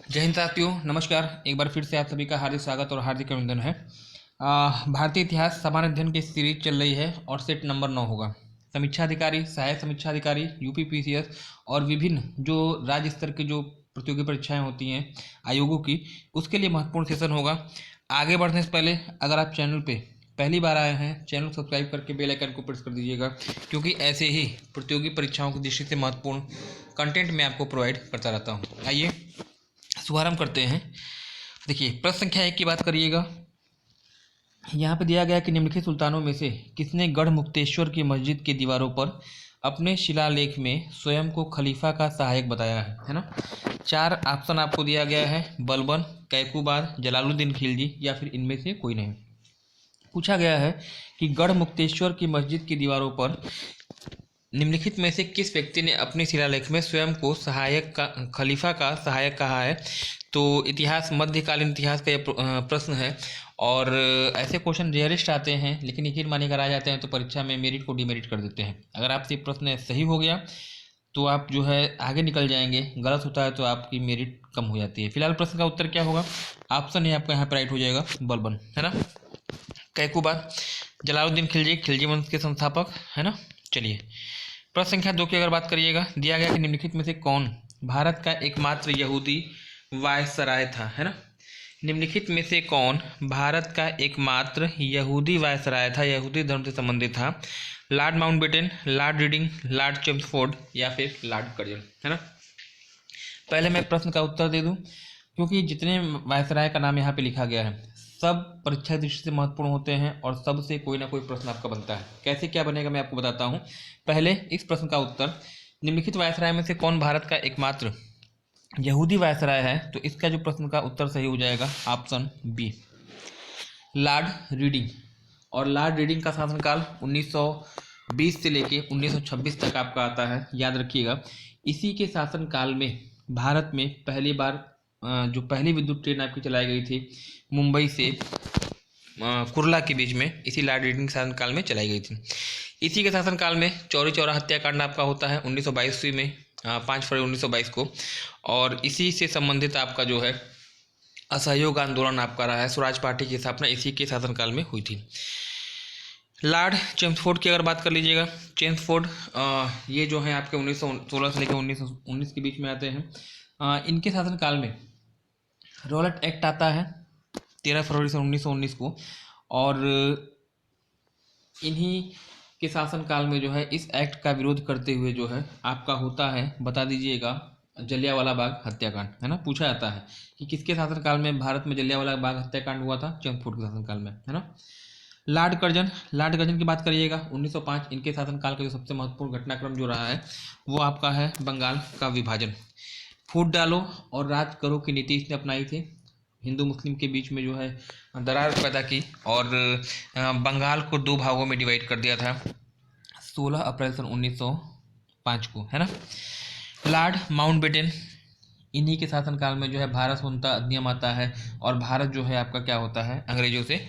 जय हिंद साथियों, नमस्कार। एक बार फिर से आप सभी का हार्दिक स्वागत और हार्दिक अभिनंदन है। भारतीय इतिहास सामान्य अध्ययन की सीरीज चल रही है और सेट नंबर 9 होगा। समीक्षा अधिकारी, सहायक समीक्षा अधिकारी, यूपीपीसीएस और विभिन्न जो राज्य स्तर की जो प्रतियोगी परीक्षाएं होती हैं आयोगों की, उसके लिए महत्वपूर्ण सेशन होगा। आगे बढ़ने से पहले अगर आप चैनल पे पहली बार आए हैं, चैनल सब्सक्राइब करके बेल आइकन को प्रेस कर दीजिएगा, क्योंकि ऐसे ही प्रतियोगी परीक्षाओं की दृष्टि से महत्वपूर्ण कंटेंट मैं आपको प्रोवाइड करता रहता हूँ। आइए शुभारंभ करते हैं। देखिए, प्रश्न संख्या 1 की बात करिएगा। यहाँ पे दिया गया कि निम्नलिखित सुल्तानों में से किसने गढ़ मुक्तेश्वर की मस्जिद की दीवारों पर अपने शिलालेख में स्वयं को खलीफा का सहायक बताया है ना। 4 ऑप्शन आपको दिया गया है: बलबन, कैकूबाद, जलालुद्दीन खिलजी या फिर इनमें से कोई नहीं। पूछा गया है कि गढ़ मुक्तेश्वर की मस्जिद की दीवारों पर निम्नलिखित में से किस व्यक्ति ने अपने शिलालेख में स्वयं को सहायक का खलीफा का सहायक कहा है। तो इतिहास, मध्यकालीन इतिहास का यह प्रश्न है और ऐसे क्वेश्चन रेयरिस्ट आते हैं, लेकिन यकीन मानिए अगर आ जाते हैं तो परीक्षा में मेरिट को डिमेरिट कर देते हैं। अगर आपसे प्रश्न सही हो गया तो आप जो है आगे निकल जाएंगे, गलत होता है तो आपकी मेरिट कम हो जाती है। फिलहाल प्रश्न का उत्तर क्या होगा? ऑप्शन ए आपका यहाँ पर राइट हो जाएगा, बलबन, है ना। कैकूबाद, जलालुद्दीन खिलजी, खिलजी वंश के संस्थापक, है ना। चलिए, प्रश्न संख्या 2 की अगर बात करिएगा, दिया गया कि निम्नलिखित में से कौन भारत का एकमात्र यहूदी वायसराय था, है ना। निम्नलिखित में से कौन भारत का एकमात्र यहूदी वायसराय था, यहूदी धर्म से संबंधित था? Lord Mountbatten, Lord reading, Lord Chelmsford या फिर लॉर्ड कर्जन, है ना। पहले मैं प्रश्न का उत्तर दे दूं, क्योंकि जितने वायसराय का नाम यहाँ पे लिखा गया है सब परीक्षा दृष्टि से महत्वपूर्ण होते हैं और सबसे कोई ना कोई प्रश्न आपका बनता है। कैसे क्या बनेगा मैं आपको बताता हूँ। पहले इस प्रश्न का उत्तर, निम्नलिखित वायसराय में से कौन भारत का एकमात्र यहूदी वायसराय है, तो इसका जो प्रश्न का उत्तर सही हो जाएगा ऑप्शन बी, लॉर्ड रीडिंग। और लॉर्ड रीडिंग का शासनकाल 1920 से लेके 1926 तक आपका आता है, याद रखिएगा। इसी के शासनकाल में भारत में पहली बार जो पहली विद्युत ट्रेन आपकी चलाई गई थी मुंबई से कुर्ला के बीच में, इसी लॉर्ड रीडिंग शासनकाल में चलाई गई थी। इसी के शासनकाल में चौरी चौरा हत्याकांड आपका होता है 1922 में, 5 फरवरी 1922 को। और इसी से संबंधित आपका जो है असहयोग आंदोलन आपका रहा है, स्वराज पार्टी की स्थापना इसी के शासनकाल में हुई थी। लॉर्ड चेम्सफोर्ड की अगर बात कर लीजिएगा, चेम्सफोर्ड ये जो है आपके 1916 से लेकर 1919 के बीच में आते हैं। इनके शासनकाल में रॉलेट एक्ट आता है 13 फरवरी से 1919 को, और इन्हीं के शासनकाल में जो है इस एक्ट का विरोध करते हुए जो है आपका होता है, बता दीजिएगा, जलियांवाला बाग हत्याकांड, है ना। पूछा जाता है कि किसके शासनकाल में भारत में जलियांवाला बाग हत्याकांड हुआ था? चेम्सफोर्ड के शासनकाल में, है ना। लॉर्ड कर्जन, लॉर्ड कर्जन की बात करिएगा 1905, इनके शासनकाल का जो सबसे महत्वपूर्ण घटनाक्रम जो रहा है वो आपका है बंगाल का विभाजन। फूट डालो और राज करो की नीति इसने अपनाई थी, हिंदू मुस्लिम के बीच में जो है दरार पैदा की और बंगाल को 2 भागों में डिवाइड कर दिया था 16 अप्रैल सन 1905 को, है ना। लॉर्ड माउंटबेटन, इन्हीं के शासनकाल में जो है भारत स्वतंत्रता अधिनियम आता है और भारत जो है आपका क्या होता है, अंग्रेजों से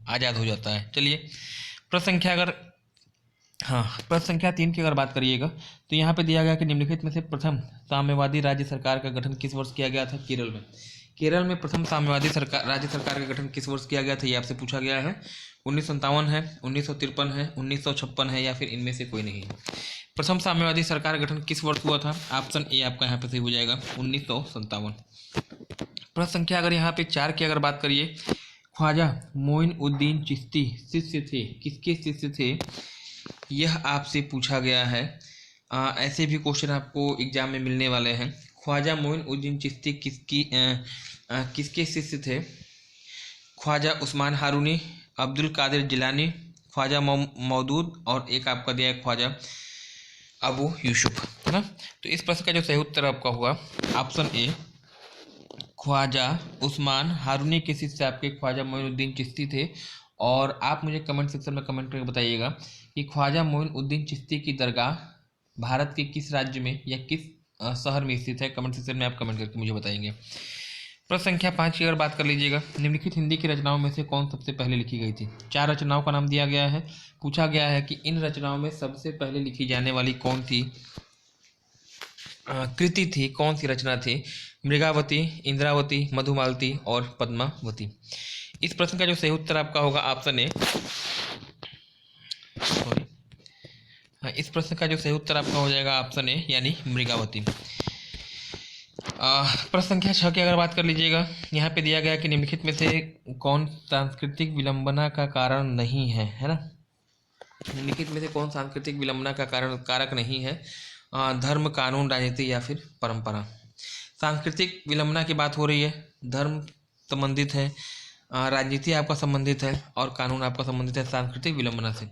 आज़ाद हो जाता है। चलिए, प्रश्न संख्या अगर प्रश्न संख्या 3 की अगर बात करिएगा, तो यहाँ पे दिया गया कि निम्नलिखित में से प्रथम साम्यवादी राज्य सरकार का गठन किस वर्ष किया गया था? केरल में। केरल में प्रथम साम्यवादी सरकार, राज्य सरकार का गठन किस वर्ष किया गया था, ये आपसे पूछा गया है। 1957 है, 1953 है, 1956 है या फिर इनमें से कोई नहीं है। प्रथम साम्यवादी सरकार का गठन किस वर्ष हुआ था? ऑप्शन ए आपका यहाँ पे सही हो जाएगा, 1957। प्रश्न संख्या अगर यहाँ पे 4 की अगर बात करिए, ख्वाजा मोइनुद्दीन चिश्ती शिष्य थे, किसके शिष्य थे, यह आपसे पूछा गया है। ऐसे भी क्वेश्चन आपको एग्जाम में मिलने वाले हैं। ख्वाजा मोइनुद्दीन चिश्ती किसके शिष्य थे? ख्वाजा उस्मान हारूनी, अब्दुल कादिर जिलानी, ख्वाजा मौदूद और एक आपका दिया है ख्वाजा अबू यूसुफ, है ना। तो इस प्रश्न का जो सही उत्तर आपका होगा ऑप्शन ए, ख्वाजा उस्मान हारूनी के शिष्य आपके ख्वाजा मोइनुद्दीन चिश्ती थे। और आप मुझे कमेंट सेक्शन में कमेंट करके बताइएगा कि ख्वाजा मोइनुद्दीन चिश्ती की दरगाह भारत के किस राज्य में या किस शहर में स्थित है? कमेंट सेक्शन में आप कमेंट करके मुझे बताएंगे। प्रश्न संख्या 5 की अगर बात कर लीजिएगा, निम्नलिखित हिंदी की रचनाओं में से कौन सबसे पहले लिखी गई थी? 4 रचनाओं का नाम दिया गया है। पूछा गया है कि इन रचनाओं में सबसे पहले लिखी जाने वाली कौन थी? कृति थी, कौन सी रचना थी? मृगावती, इंद्रावती, मधुमालती और पद्मावती। इस प्रश्न का जो सही उत्तर आपका होगा ऑप्शन ए, सॉरी, हाँ, इस प्रश्न का जो सही उत्तर आपका हो जाएगा ऑप्शन ए यानी मृगावती। प्रश्न संख्या 6 की अगर बात कर लीजिएगा, यहाँ पे दिया गया कि निम्नलिखित में से कौन सांस्कृतिक विलंबना का कारण नहीं है ना? निम्नलिखित में से कौन सांस्कृतिक विलंबना का कारक नहीं है? धर्म, कानून, राजनीति या फिर परंपरा। सांस्कृतिक विलंबना की बात हो रही है, धर्म संबंधित है, राजनीति आपका संबंधित है और कानून आपका संबंधित है सांस्कृतिक विलंबना से।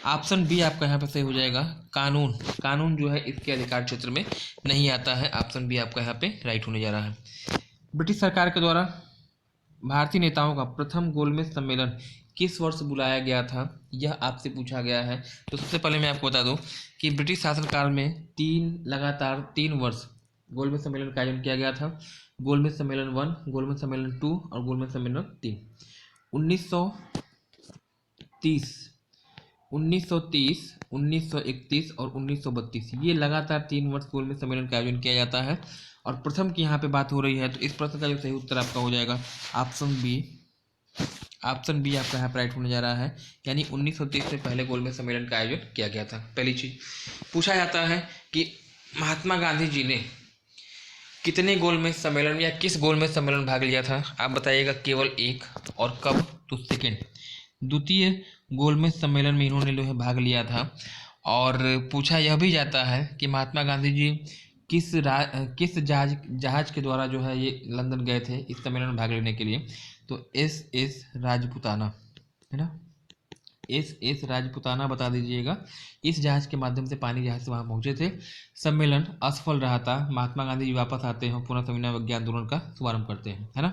ऑप्शन बी आपका यहाँ पे सही हो जाएगा, कानून। कानून जो है इसके अधिकार क्षेत्र में नहीं आता है। ऑप्शन बी आपका यहाँ पे राइट होने जा रहा है। ब्रिटिश सरकार के द्वारा भारतीय नेताओं का प्रथम गोलमेज सम्मेलन किस वर्ष बुलाया गया था, यह आपसे पूछा गया है। तो सबसे पहले मैं आपको बता दूं कि ब्रिटिश शासनकाल में लगातार 3 वर्ष गोलमेज सम्मेलन का आयोजन किया गया था। गोलमेज सम्मेलन 1, गोलमेज सम्मेलन 2 और गोलमेज सम्मेलन 3। 1930, 1930, 1931 और 1932 ये लगातार 3 वर्ष गोलमेज सम्मेलन का आयोजन किया जाता है। और प्रथम की यहाँ पे बात हो रही है, तो इस प्रश्न का जो सही उत्तर आपका हो जाएगा ऑप्शन बी। ऑप्शन बी आपका यहाँ पर राइट होने जा रहा है, यानी 1930 से पहले गोलमेज सम्मेलन का आयोजन किया गया था। पहली चीज पूछा जाता है कि महात्मा गांधी जी ने कितने गोलमेज सम्मेलन या किस गोलमेज सम्मेलन में भाग लिया था? आप बताइएगा केवल एक, और कब? तो सेकेंड, द्वितीय गोलमेज सम्मेलन में इन्होंने जो है भाग लिया था। और पूछा यह भी जाता है कि महात्मा गांधी जी किस जहाज के द्वारा जो है ये लंदन गए थे इस सम्मेलन में भाग लेने के लिए? तो एस राजपुताना, है ना, एस राजपुताना बता दीजिएगा। इस जहाज के माध्यम से, पानी जहाज से वहाँ पहुंचे थे। सम्मेलन असफल रहा था। महात्मा गांधी जी वापस आते हैं, पुनः संविधान विज्ञान आंदोलन का शुभारंभ करते हैं, है ना।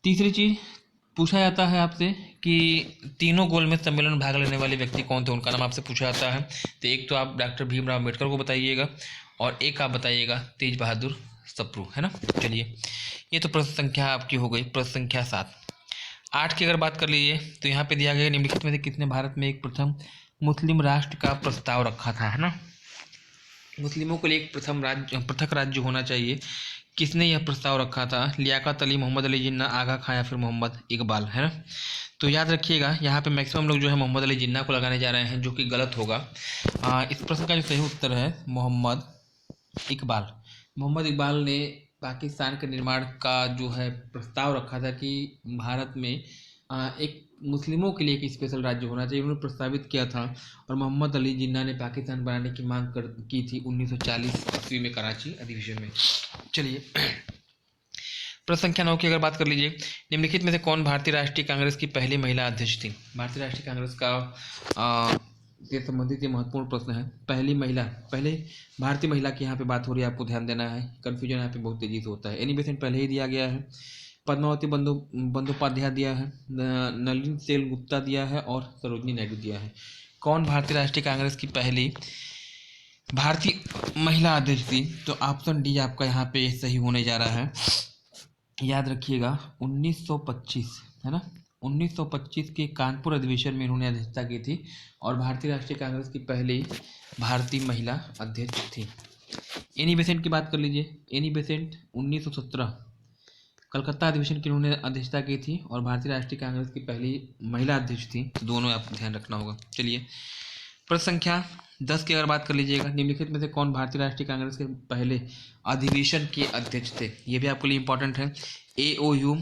तीसरी चीज पूछा जाता है आपसे कि तीनों गोलमेज सम्मेलन में भाग लेने वाले व्यक्ति कौन थे, उनका नाम आपसे पूछा जाता है। तो एक तो आप डॉक्टर भीमराव अम्बेडकर को बताइएगा और एक आप बताइएगा तेज बहादुर सप्रू, है ना। चलिए, ये तो प्रश्न संख्या आपकी हो गई। प्रश्न संख्या 7। 8 की अगर बात कर लीजिए, तो यहाँ पे दिया गया निम्नलिखित में से किसने भारत में एक प्रथम मुस्लिम राष्ट्र का प्रस्ताव रखा था, है ना। मुस्लिमों के लिए एक पृथक राज्य होना चाहिए। किसने यह प्रस्ताव रखा था? लियाकत अली, मोहम्मद अली जिन्ना, आगा खां या फिर मोहम्मद इकबाल, है ना। तो याद रखिएगा, यहाँ पे मैक्सिमम लोग जो है मोहम्मद अली जिन्ना को लगाने जा रहे हैं, जो कि गलत होगा। इस प्रश्न का जो सही उत्तर है मोहम्मद इकबाल। मोहम्मद इकबाल ने पाकिस्तान के निर्माण का जो है प्रस्ताव रखा था कि भारत में एक मुस्लिमों के लिए एक स्पेशल राज्य होना चाहिए, उन्होंने प्रस्तावित किया था। और मोहम्मद अली जिन्ना ने पाकिस्तान बनाने की मांग की थी 1940 ईस्वी में कराची अधिवेशन में। चलिए, प्रश्न संख्या 9 की अगर बात कर लीजिए, निम्नलिखित में से कौन भारतीय राष्ट्रीय कांग्रेस की पहली महिला अध्यक्ष थी? भारतीय राष्ट्रीय कांग्रेस का से संबंधित ये महत्वपूर्ण प्रश्न है। पहले भारतीय महिला की यहाँ पे बात हो रही है, आपको ध्यान देना है, कन्फ्यूजन यहाँ पे बहुत तेजी से होता है। एनी बेसेंट पहले ही दिया गया है, पद्मावती बंदोपाध्याय दिया है, नलिनी सेनगुप्ता दिया है और सरोजनी नायडू दिया है। कौन भारतीय राष्ट्रीय कांग्रेस की पहली भारतीय महिला अध्यक्ष थी? तो ऑप्शन डी आपका यहाँ पे सही होने जा रहा है। याद रखिएगा 1925, है ना, 1925 के कानपुर अधिवेशन में इन्होंने अध्यक्षता की थी और भारतीय राष्ट्रीय कांग्रेस की पहली भारतीय महिला अध्यक्ष थी। एनी बेसेंट की बात कर लीजिए, एनी बेसेंट 1917 कलकत्ता अधिवेशन की उन्होंने अध्यक्षता की थी और भारतीय राष्ट्रीय कांग्रेस की पहली महिला अध्यक्ष थी। दोनों आपको ध्यान रखना होगा। चलिए, प्रश्न संख्या 10 की अगर बात कर लीजिएगा, निम्नलिखित में से कौन भारतीय राष्ट्रीय कांग्रेस के पहले अधिवेशन के अध्यक्ष थे? ये भी आपके लिए इंपॉर्टेंट है। AOU,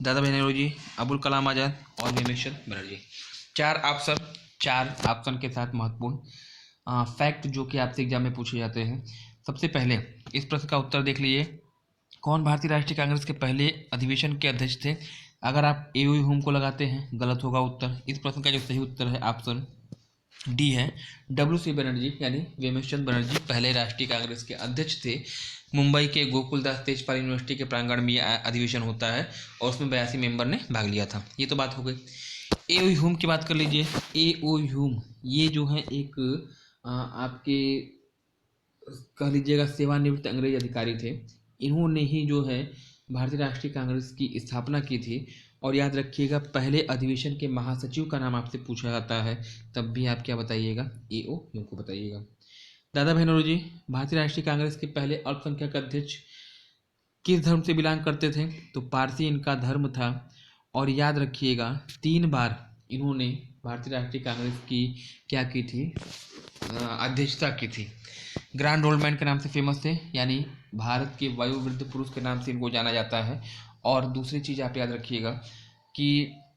दादा भाई नौरोजी, अबुल कलाम आज़ाद और मेमेशर बनर्जी। 4 ऑप्शन के साथ महत्वपूर्ण फैक्ट जो कि आपसे एग्जाम में पूछे जाते हैं। सबसे पहले इस प्रश्न का उत्तर देख लीजिए, कौन भारतीय राष्ट्रीय कांग्रेस के पहले अधिवेशन के अध्यक्ष थे? अगर आप AOU होम को लगाते हैं, गलत होगा उत्तर। इस प्रश्न का जो सही उत्तर है ऑप्शन डी है, WC बनर्जी यानी वेमेशचंद बनर्जी पहले राष्ट्रीय कांग्रेस के अध्यक्ष थे। मुंबई के गोकुलदास तेजपाल यूनिवर्सिटी के प्रांगण में अधिवेशन होता है और उसमें 82 मेंबर ने भाग लिया था। ये तो बात हो गई। AOU होम की बात कर लीजिए। AOU होम ये जो है एक आपके कह लीजिएगा सेवानिवृत्त अंग्रेज अधिकारी थे। इन्होंने ही जो है भारतीय राष्ट्रीय कांग्रेस की स्थापना की थी। और याद रखिएगा, पहले अधिवेशन के महासचिव का नाम आपसे पूछा जाता है, तब भी आप क्या बताइएगा? AOU को बताइएगा। दादा भाई नौरोजी भारतीय राष्ट्रीय कांग्रेस के पहले अल्पसंख्यक अध्यक्ष किस धर्म से बिलोंग करते थे? तो पारसी इनका धर्म था। और याद रखिएगा 3 बार इन्होंने भारतीय राष्ट्रीय कांग्रेस की क्या की थी, अध्यक्षता की थी। ग्रैंड ओल्ड मैन के नाम से फेमस थे, यानी भारत के वयोवृद्ध पुरुष के नाम से इनको जाना जाता है। और दूसरी चीज़ आप याद रखिएगा कि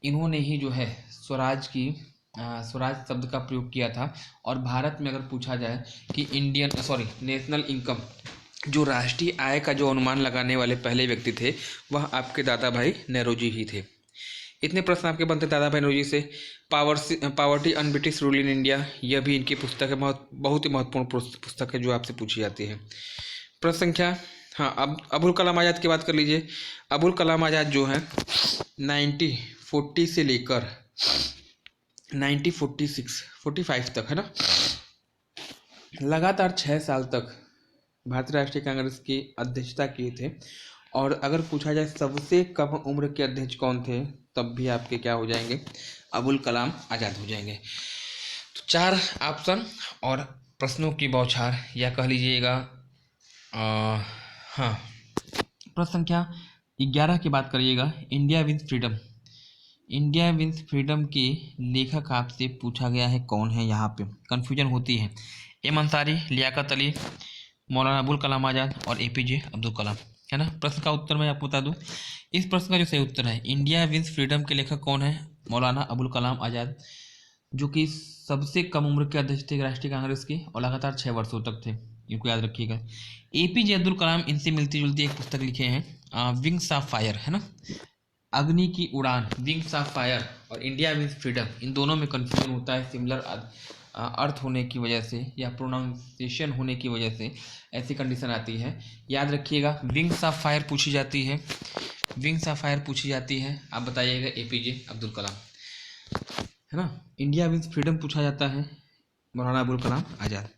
इन्होंने ही जो है स्वराज शब्द का प्रयोग किया था। और भारत में अगर पूछा जाए कि नेशनल इनकम, जो राष्ट्रीय आय का जो अनुमान लगाने वाले पहले व्यक्ति थे, वह आपके दादा भाई नौरोजी ही थे। इतने प्रश्न आपके बनते दादा भाई नौरोजी से। Poverty un British rule in India, यह भी इनकी पुस्तक है, बहुत ही महत्वपूर्ण पुस्तक है जो आपसे पूछी जाती है। प्रश्न संख्या, हाँ, अब अबुल कलाम आज़ाद की बात कर लीजिए। अबुल कलाम आज़ाद जो है 1940 से लेकर 1945 तक, है ना, लगातार 6 साल तक भारतीय राष्ट्रीय कांग्रेस की अध्यक्षता किए थे। और अगर पूछा जाए सबसे कम उम्र के अध्यक्ष कौन थे, तब भी आपके क्या हो जाएंगे, अबुल कलाम आज़ाद हो जाएंगे। तो 4 ऑप्शन और प्रश्नों की बौछार, या कह लीजिएगा हाँ, प्रश्न संख्या 11 की बात करिएगा। India wins freedom, India wins freedom के लेखक आपसे पूछा गया है कौन है, यहाँ पे कन्फ्यूजन होती है। एम अंसारी, लियाकत अली, मौलाना अबुल कलाम आज़ाद और एपीजे अब्दुल कलाम, है ना। प्रश्न का उत्तर मैं आपको बता दूं, इस प्रश्न का जो सही उत्तर है, इंडिया विंस फ्रीडम के लेखक कौन है, मौलाना अबुल कलाम आज़ाद, जो कि सबसे कम उम्र के अध्यक्ष थे राष्ट्रीय कांग्रेस के और लगातार 6 वर्षों तक थे, इनको याद रखिएगा। एपीजे अब्दुल कलाम इनसे मिलती जुलती एक पुस्तक लिखे हैं, विंग्स ऑफ फायर, है ना, अग्नि की उड़ान, विंग्स ऑफ फायर, और इंडिया विंस फ्रीडम, इन दोनों में कन्फ्यूजन होता है, सिमिलर अर्थ होने की वजह से या प्रोनाउंसिएशन होने की वजह से ऐसी कंडीशन आती है। याद रखिएगा विंग्स ऑफ फायर पूछी जाती है, विंग्स ऑफ फायर पूछी जाती है। आप बताइएगा एपीजे अब्दुल कलाम, है ना। इंडिया विंस फ्रीडम पूछा जाता है, मौलाना अबुल कलाम आज़ाद।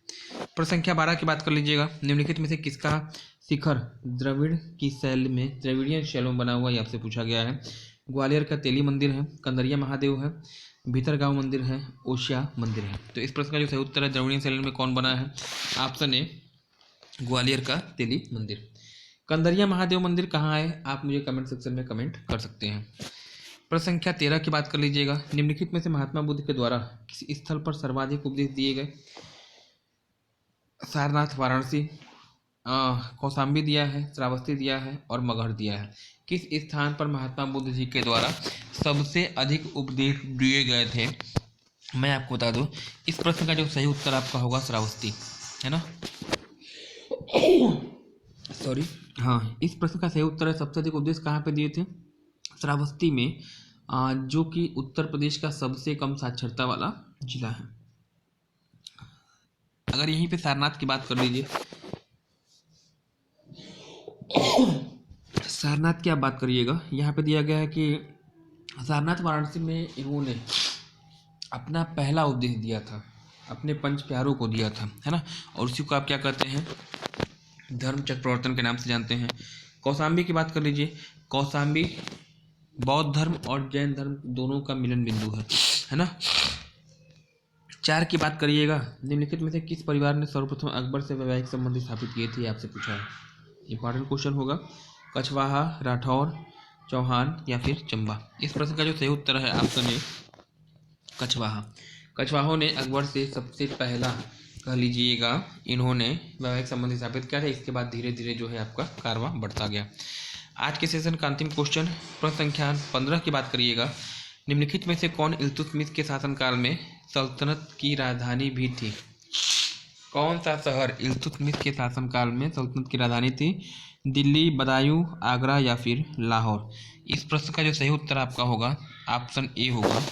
प्रश्न संख्या 12 की बात कर लीजिएगा। निम्नलिखित में से किसका शिखर द्रविड़ की शैली में, द्रविड़ियन शैलों में बना हुआ, ये आपसे पूछा गया है। ग्वालियर का तेली मंदिर है, कंदरिया महादेव है, भीतरगांव मंदिर है, ओशिया मंदिर है। तो इस प्रश्न का जो सही उत्तर है, द्रविड़ियन शैली में कौन बना है, ऑप्शन ए ग्वालियर का तेली मंदिर। कंदरिया महादेव मंदिर कहाँ है, आप मुझे कमेंट सेक्शन में कमेंट कर सकते हैं। प्रश्न संख्या 13 की बात कर लीजिएगा। निम्नलिखित में से महात्मा बुद्ध के द्वारा किस स्थल पर सर्वाधिक उपदेश दिए गए, सारनाथ, वाराणसी, कौशाम्बी दिया है, श्रावस्ती दिया है और मगहर दिया है। किस स्थान पर महात्मा बुद्ध जी के द्वारा सबसे अधिक उपदेश दिए गए थे, मैं आपको बता दूं, इस प्रश्न का जो सही उत्तर आपका होगा श्रावस्ती, है ना, सॉरी, हाँ, इस प्रश्न का सही उत्तर है सबसे अधिक उपदेश कहाँ पे दिए थे, श्रावस्ती में, जो कि उत्तर प्रदेश का सबसे कम साक्षरता वाला जिला है। अगर यहीं पे सारनाथ की बात कर लीजिए, सारनाथ की आप बात करिएगा, यहाँ पे दिया गया है कि सारनाथ वाराणसी में इन्होंने अपना पहला उपदेश दिया था, अपने पंच प्यारों को दिया था, है ना, और उसी को आप क्या कहते हैं, धर्म चक्र प्रवर्तन के नाम से जानते हैं। कौशाम्बी की बात कर लीजिए, कौशाम्बी बौद्ध धर्म और जैन धर्म दोनों का मिलन बिंदु है ना। 4 की बात करिएगा। निम्नलिखित में से किस परिवार ने सर्वप्रथम अकबर से वैवाहिक संबंध स्थापित किए थे, आपसे पूछा है, इंपॉर्टेंट क्वेश्चन होगा। कछवाहा, राठौर, चौहान या फिर चंबा। इस प्रश्न का जो सही उत्तर है ऑप्शन ए कछवाहा। कछवाहों ने अकबर से सबसे पहला कह लीजिएगा इन्होंने वैवाहिक संबंध स्थापित किया था, इसके बाद धीरे धीरे जो है आपका कारवां बढ़ता गया। आज के सेशन का अंतिम क्वेश्चन, प्रश्न संख्या 15 की बात करिएगा। निम्नलिखित में से कौन इल्तुतमिश के शासनकाल में सल्तनत की राजधानी भी थी, कौन सा शहर इल्तुतमिश के शासनकाल में सल्तनत की राजधानी थी, दिल्ली, बदायूं, आगरा या फिर लाहौर। इस प्रश्न का जो सही उत्तर आपका होगा ऑप्शन ए होगा,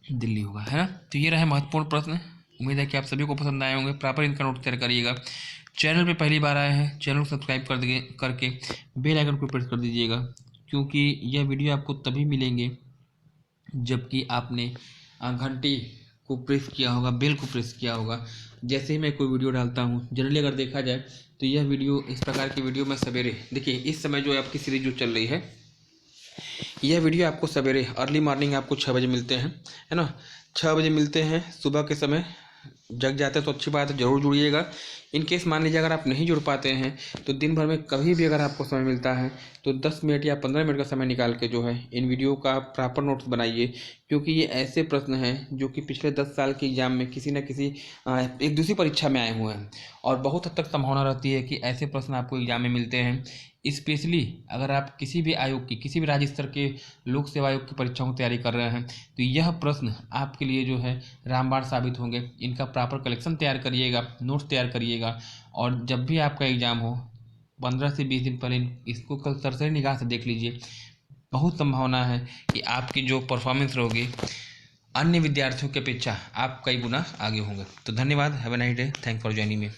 दिल्ली होगा, है ना। तो ये रहे महत्वपूर्ण प्रश्न, उम्मीद है कि आप सभी को पसंद आए होंगे। प्रॉपर इनका नोट तैयार करिएगा। चैनल पे पहली बार आए हैं, चैनल को सब्सक्राइब करके बेल आइकन को प्रेस कर दीजिएगा, क्योंकि यह वीडियो आपको तभी मिलेंगे जबकि आपने घंटी को प्रेस किया होगा, बेल को प्रेस किया होगा। जैसे ही मैं कोई वीडियो डालता हूँ, जनरली अगर देखा जाए तो यह वीडियो, इस प्रकार की वीडियो मैं सवेरे, देखिए इस समय जो आपकी सीरीज जो चल रही है, यह वीडियो आपको सवेरे अर्ली मॉर्निंग आपको 6 बजे मिलते हैं, है ना, 6 बजे मिलते हैं सुबह के समय, जग जाते हैं तो अच्छी बात है, ज़रूर जुड़िएगा। इन केस मान लीजिए अगर आप नहीं जुड़ पाते हैं तो दिन भर में कभी भी अगर आपको समय मिलता है तो 10 मिनट या 15 मिनट का समय निकाल के जो है इन वीडियो का प्रॉपर नोट्स बनाइए, क्योंकि ये ऐसे प्रश्न हैं जो कि पिछले 10 साल के एग्जाम में किसी न किसी एक दूसरी परीक्षा में आए हुए हैं और बहुत हद तक संभावना रहती है कि ऐसे प्रश्न आपको एग्जाम में मिलते हैं। स्पेशली अगर आप किसी भी आयोग की, किसी भी राज्य स्तर के लोक सेवा आयोग की परीक्षाओं की तैयारी कर रहे हैं तो यह प्रश्न आपके लिए जो है रामबाण साबित होंगे। इनका प्रॉपर कलेक्शन तैयार करिएगा, नोट्स तैयार करिएगा और जब भी आपका एग्ज़ाम हो 15 से 20 दिन पहले इसको कल सरसरी निगाह से देख लीजिए। बहुत संभावना है कि आपकी जो परफॉर्मेंस रहोगी अन्य विद्यार्थियों की अपेक्षा आप कई गुना आगे होंगे। तो धन्यवाद। Have a nice day. Thank for joining me.